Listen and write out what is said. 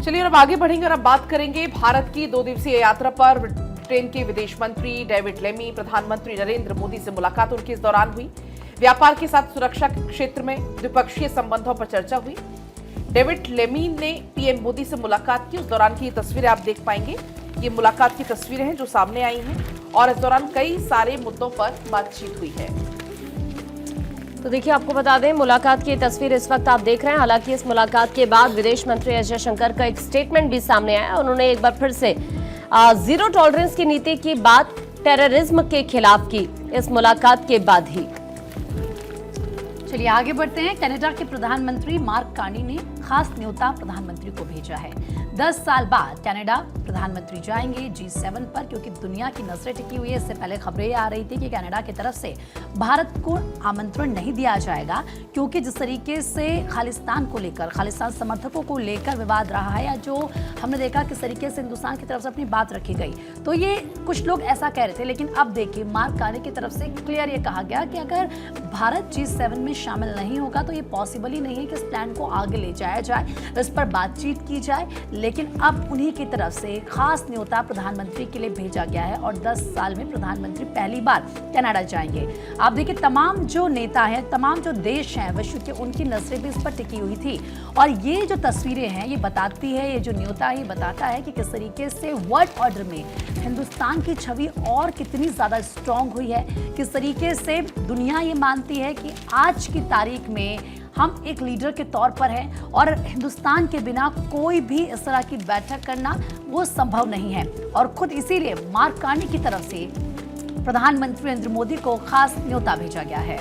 चलिए अब आगे बढ़ेंगे और अब बात करेंगे भारत की 2 दिवसीय यात्रा पर ब्रिटेन के विदेश मंत्री डेविड लेमी प्रधानमंत्री नरेंद्र मोदी से मुलाकात उनकी इस दौरान हुई। व्यापार के साथ सुरक्षा के क्षेत्र में द्विपक्षीय संबंधों पर चर्चा हुई। डेविड लेमी ने पीएम मोदी से मुलाकात की, उस दौरान की ये तस्वीरें आप देख पाएंगे। ये मुलाकात की तस्वीरें हैं जो सामने आई हैं और इस दौरान कई सारे मुद्दों पर बातचीत हुई है। तो देखिए, आपको बता दें, मुलाकात की तस्वीर इस वक्त आप देख रहे हैं। हालांकि इस मुलाकात के बाद विदेश मंत्री एस जयशंकर का एक स्टेटमेंट भी सामने आया। उन्होंने एक बार फिर से जीरो टॉलरेंस की नीति की बात टेररिज्म के खिलाफ की इस मुलाकात के बाद ही। चलिए आगे बढ़ते हैं। कनाडा के प्रधानमंत्री मार्क कार्नी ने खास न्योता प्रधानमंत्री को भेजा है। 10 साल बाद कनाडा प्रधानमंत्री जाएंगे G7 पर, क्योंकि दुनिया की नजरें टिकी हुई है। इससे पहले खबरें आ रही थी कि कनाडा की तरफ से भारत को आमंत्रण नहीं दिया जाएगा, क्योंकि जिस तरीके से खालिस्तान को लेकर, खालिस्तान समर्थकों को लेकर विवाद रहा है, या जो हमने देखा किस तरीके से हिंदुस्तान की तरफ से अपनी बात रखी गई, तो ये कुछ लोग ऐसा कह रहे थे। लेकिन अब देखिए, मार्क कार्नी की तरफ से क्लियर ये कहा गया कि अगर भारत G7 में शामिल नहीं होगा तो ये पॉसिबल ही नहीं है कि इस प्लान को आगे ले जाया जाए, इस पर बातचीत की जाए। लेकिन अब उन्हीं की तरफ से खास न्योता प्रधानमंत्री के लिए भेजा गया है और 10 साल में प्रधानमंत्री पहली बार कनाडा जाएंगे। आप देखिए, तमाम जो नेता हैं, तमाम जो देश हैं विश्व के, उनकी नजरें भी इस पर टिकी हुई थी। और ये जो तस्वीरें हैं ये बताती है, ये जो न्योता है ये बताता है कि किस तरीके से वर्ल्ड ऑर्डर में हिंदुस्तान की छवि और कितनी ज्यादा स्ट्रांग हुई है, किस तरीके से दुनिया ये मानती है कि आज की तारीख में हम एक लीडर के तौर पर हैं और हिंदुस्तान के बिना कोई भी इस तरह की बैठक करना वो संभव नहीं है। और खुद इसीलिए मार्क कार्नी की तरफ से प्रधानमंत्री नरेंद्र मोदी को खास न्योता भेजा गया है।